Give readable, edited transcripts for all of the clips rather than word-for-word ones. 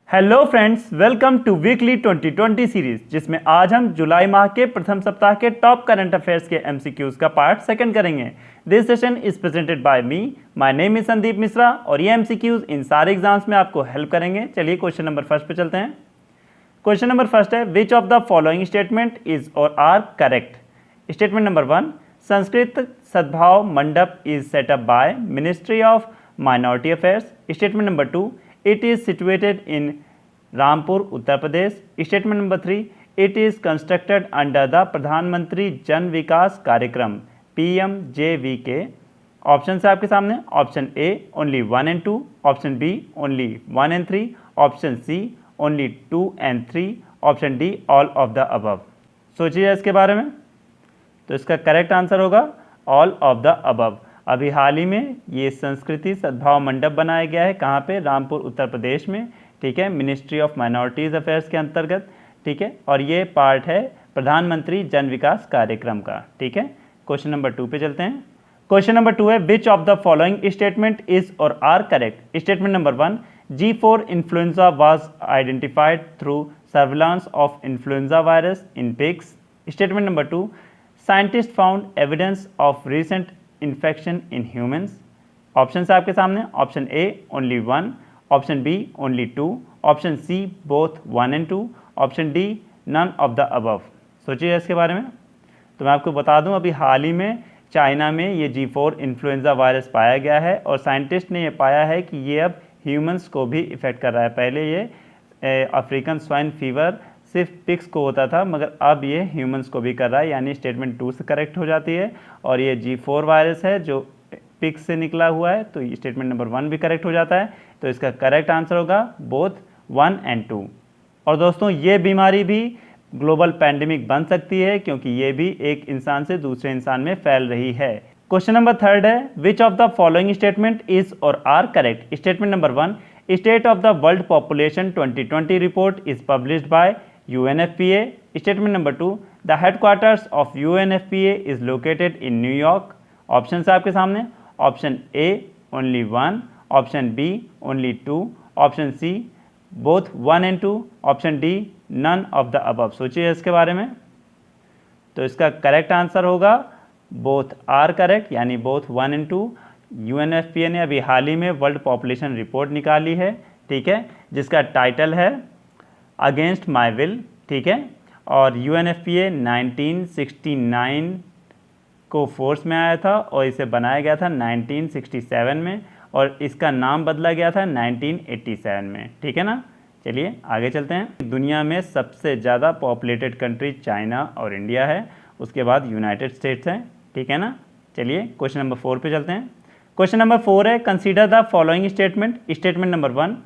Hello friends, welcome to weekly 2020 series, जिसमें आज हम जुलाई माह के प्रथम सप्ताह के टॉप करंट अफेयर्स के एमसीक्यूज का पार्ट सेकंड करेंगे। This session is presented by me, my name is Sandeep Mishra और ये एमसीक्यूज इन सारे एग्जाम्स में आपको हेल्प करेंगे। चलिए क्वेश्चन नंबर फर्स्ट पे चलते हैं। क्वेश्चन नंबर फर्स्ट है, which of the following statement is or are correct. Statement number 1, Sanskrit Sadbhav Mandap is set up by ministry of minority affairs. Statement number 2, it is situated in Rampur, Uttar Pradesh. Statement number 3, it is constructed under the प्रधानमंत्री जन विकास कार्यक्रम PMJVK। Option है आपके सामने, option A only 1 and 2, option B only 1 and 3, option C only 2 and 3, option D all of the above. सोचिए इसके बारे में। तो इसका करेक्ट आंसर होगा ऑल ऑफ द अबव। अभी हाल ही में ये संस्कृति सद्भाव मंडप बनाया गया है, कहाँ पे? रामपुर उत्तर प्रदेश में, ठीक है, मिनिस्ट्री ऑफ माइनॉरिटीज़ अफेयर्स के अंतर्गत, ठीक है, और ये पार्ट है प्रधानमंत्री जन विकास कार्यक्रम का, ठीक है। क्वेश्चन नंबर 2 पे चलते हैं। क्वेश्चन नंबर 2 है, which of the following statement is or are correct. Statement number 1, G4 influenza was identified through surveillance of influenza virus in pigs. Statement number 2, scientist found evidence of recent infection in humans. Option है आपके सामने, option A only 1, option B only 2, option C both 1 and 2, option D none of the above. सोचिए इसके बारे में। तो मैं आपको बता दूं, अभी हाल ही में चाइना में ये G4 इन्फ्लुएंजा वायरस पाया गया है और साइंटिस्ट ने ये पाया है कि ये अब ह्यूमंस को भी इफ़ेक्ट कर रहा है। पहले ये अफ्रीकन स्वाइन फीवर सिर्फ पिग्स को होता था, मगर अब ये ह्यूमंस को भी कर रहा है, यानी स्टेटमेंट 2 से करेक्ट हो जाती है। और ये G4 वायरस है जो पिग्स से निकला हुआ है, तो स्टेटमेंट नंबर 1 भी करेक्ट हो जाता है। तो इसका करेक्ट आंसर होगा बोथ 1 and 2। और दोस्तों, ये बीमारी भी ग्लोबल पैंडेमिक बन सकती है, क्योंकि ये भी एक इंसान से दूसरे इंसान में फैल रही है। क्वेश्चन नंबर 3 है, which of the following statement is or are correct. Statement number 1, state of the world population 2020 report is published by UNFPA। Statement number 2, the headquarters of UNFPA is located in New York। Option है आपके सामने, option A only 1, option B only 2, option C both 1 and 2, option D none of the above. सोचिए इसके बारे में। तो इसका correct answer होगा बोथ आर करेक्ट, यानी बोथ 1 and 2। UNFPA ने अभी हाल ही में वर्ल्ड पॉपुलेशन रिपोर्ट निकाली है, ठीक है, जिसका टाइटल है अगेंस्ट माई विल, ठीक है। और UNFPA 1969 को फोर्स में आया था और इसे बनाया गया था 1967 में, और इसका नाम बदला गया था 1987 में, ठीक है ना। चलिए आगे चलते हैं। दुनिया में सबसे ज़्यादा पॉपुलेटेड कंट्री चाइना और इंडिया है, उसके बाद यूनाइटेड स्टेट्स हैं, ठीक है ना। चलिए क्वेश्चन नंबर 4 पे चलते हैं। क्वेश्चन नंबर 4 है, consider the following statement. Statement number 1,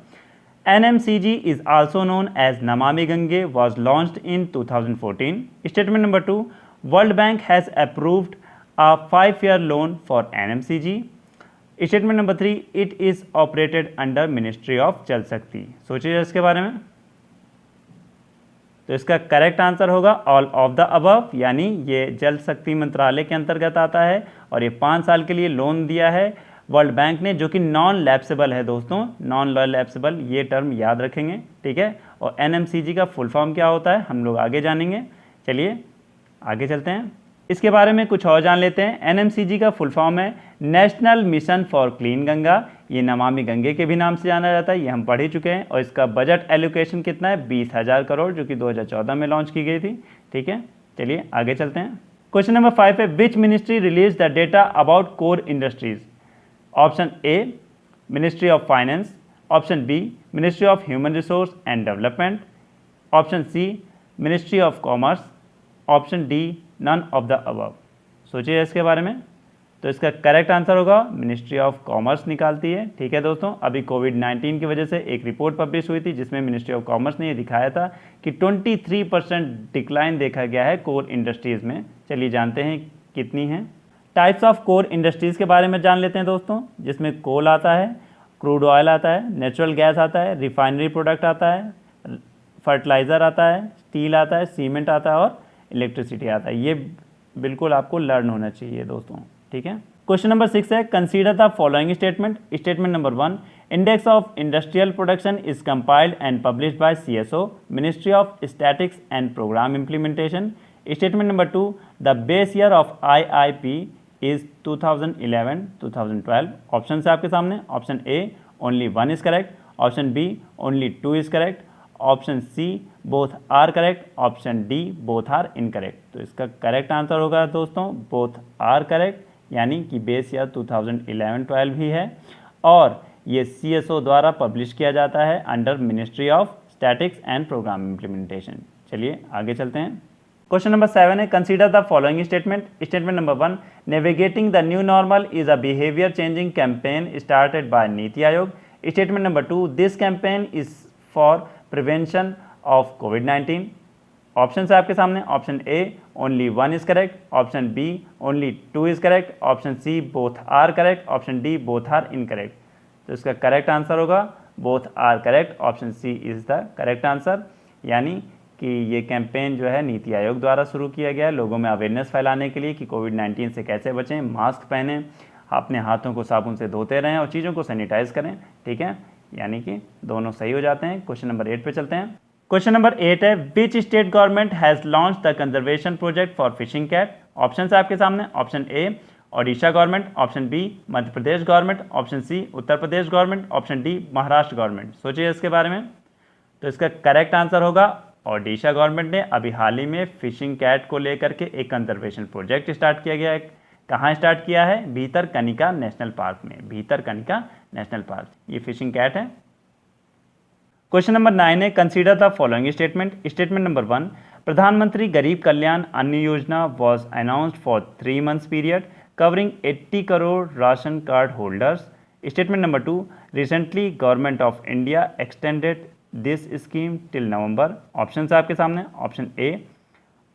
NMCG is also known as Namami Gange was launched in 2014। Statement number 2, World Bank has approved a 5-year loan for NMCG। Statement number 3, it is operated under Ministry of जल शक्ति। सोचिए इसके बारे में। तो इसका correct answer होगा all of the above, यानी ये जल शक्ति मंत्रालय के अंतर्गत आता है और ये 5 साल के लिए लोन दिया है वर्ल्ड बैंक ने, जो कि नॉन लैप्सेबल है। दोस्तों, नॉन लैप्सेबल ये टर्म याद रखेंगे, ठीक है। और NMCG का फुल फॉर्म क्या होता है हम लोग आगे जानेंगे। चलिए आगे चलते हैं, इसके बारे में कुछ और जान लेते हैं। NMCG का फुल फॉर्म है national mission for clean Ganga. ये नमामि गंगे के भी नाम से जाना जाता है, ये हम पढ़ ही चुके हैं। और इसका बजट एलोकेशन कितना है? 20,000 करोड़, जो कि 2014 में लॉन्च की गई थी, ठीक है। चलिए आगे चलते हैं। क्वेश्चन नंबर 5 है, which ministry release the data about core industries. Option A ministry of finance, option B ministry of human resource and development, option C ministry of commerce, option D none of the above. सोचिए इसके बारे में। तो इसका correct answer होगा ministry of commerce निकालती है, ठीक है दोस्तों। अभी कोविड-19 की वजह से एक रिपोर्ट पब्लिश हुई थी, जिसमें मिनिस्ट्री ऑफ कॉमर्स ने ये दिखाया था कि 23% डिक्लाइन देखा गया है कोर इंडस्ट्रीज़ में। चलिए जानते हैं कितनी हैं। टाइप्स ऑफ कोर इंडस्ट्रीज़ के बारे में जान लेते हैं दोस्तों, जिसमें कोल आता है, क्रूड ऑयल आता है, नेचुरल गैस आता है, रिफाइनरी प्रोडक्ट आता है, फर्टिलाइज़र आता है, स्टील आता है, सीमेंट आता है और इलेक्ट्रिसिटी आता है। ये बिल्कुल आपको लर्न होना चाहिए दोस्तों, ठीक है। क्वेश्चन नंबर 6 है, consider the following statement. Statement number 1, Index of Industrial Production is compiled and published by CSO, Ministry of Statistics and Program Implementation. Statement number 2, the base year of IIP is 2011-2012. Option है आपके सामने, option A only 1 is correct, option B only 2 is correct, option C both are correct, option D both are incorrect. तो इसका correct answer होगा दोस्तों both are correct, यानी कि base year 2011-12 ही है और ये CSO द्वारा पब्लिश किया जाता है under ministry of statics and programme implementation. चलिए आगे चलते हैं। क्वेश्चन नंबर 7 है, consider the following statement. Statement number 1, navigating the new normal is a behaviour changing campaign started by NITI Aayog. Statement number 2, this campaign is for prevention of कोविड-19। Option है आपके सामने, option A only 1 is correct, option B only 2 is correct, option C both are correct, option D both are incorrect. तो इसका correct answer होगा both are correct, option C is the correct answer, यानी कि ये campaign जो है नीति आयोग द्वारा शुरू किया गया है लोगों में अवेयरनेस फैलाने के लिए कि कोविड-19 से कैसे बचें, मास्क पहनें, अपने हाथों को साबुन से धोते रहें और चीज़ों को सैनिटाइज करें। ठीक है, यानी कि दोनों सही हो जाते हैं। क्वेश्चन नंबर 8 पे चलते हैं। क्वेश्चन नंबर 8 है, which state government has launch the conservation project for fishing cat. Option है आपके सामने, option A Odisha government, option B Madhya Pradesh government, option C Uttar Pradesh government, option D Maharashtra government. सोचिए इसके बारे में। तो इसका करेक्ट आंसर होगा ओडिशा गवर्नमेंट ने अभी हाल ही में फिशिंग कैट को लेकर के एक कंजर्वेशन प्रोजेक्ट स्टार्ट किया गया है। कहाँ स्टार्ट किया है? भीतरकनिका नेशनल पार्क में। भीतरकनिका नेशनल पार्क, ये फिशिंग कैट है। क्वेश्चन नंबर 9 है, consider the following statement. Statement number 1, प्रधानमंत्री गरीब कल्याण अन्न योजना was announced for 3 months period covering 80 crore ration card holders. Statement number 2, recently government of India extended this scheme till November. Options है आपके सामने, option A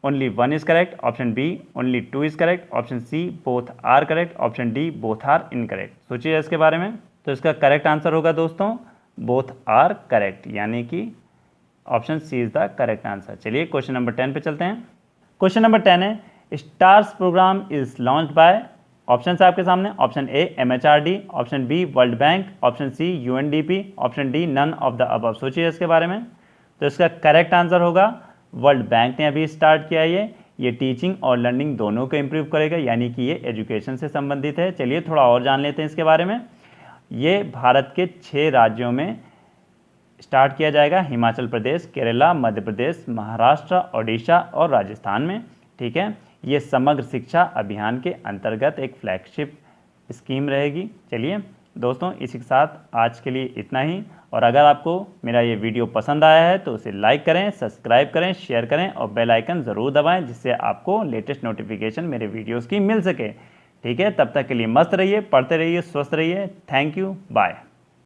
only 1 is correct, option B only 2 is correct, option C both are correct, option D both are incorrect. सोचिए इसके बारे में। तो इसका correct answer होगा दोस्तों both are correct, यानी कि option C is the correct answer. चलिए क्वेश्चन नंबर 10 पे चलते हैं। क्वेश्चन नंबर 10 है, stars programme is launch by. Option है आपके सामने, option A MHRD, option B world bank, option C UNDP, option D none of the above. सोचिए इसके बारे में। तो इसका करेक्ट आंसर होगा वर्ल्ड बैंक ने अभी स्टार्ट किया है। ये टीचिंग और लर्निंग दोनों को इम्प्रूव करेगा, यानी कि ये एजुकेशन से संबंधित है। चलिए थोड़ा और जान लेते हैं इसके बारे में। ये भारत के 6 राज्यों में स्टार्ट किया जाएगा, हिमाचल प्रदेश, केरला, मध्य प्रदेश, महाराष्ट्र, ओडिशा और राजस्थान में। ठीक है, ये समग्र शिक्षा अभियान के अंतर्गत एक फ्लैगशिप स्कीम रहेगी। चलिए दोस्तों, इसी के साथ आज के लिए इतना ही। और अगर आपको मेरा ये वीडियो पसंद आया है तो उसे लाइक करें, सब्सक्राइब करें, शेयर करें और बेल आइकन ज़रूर दबाएं, जिससे आपको लेटेस्ट नोटिफिकेशन मेरे वीडियोस की मिल सके। ठीक है, तब तक के लिए मस्त रहिए, पढ़ते रहिए, स्वस्थ रहिए। Thank you, bye.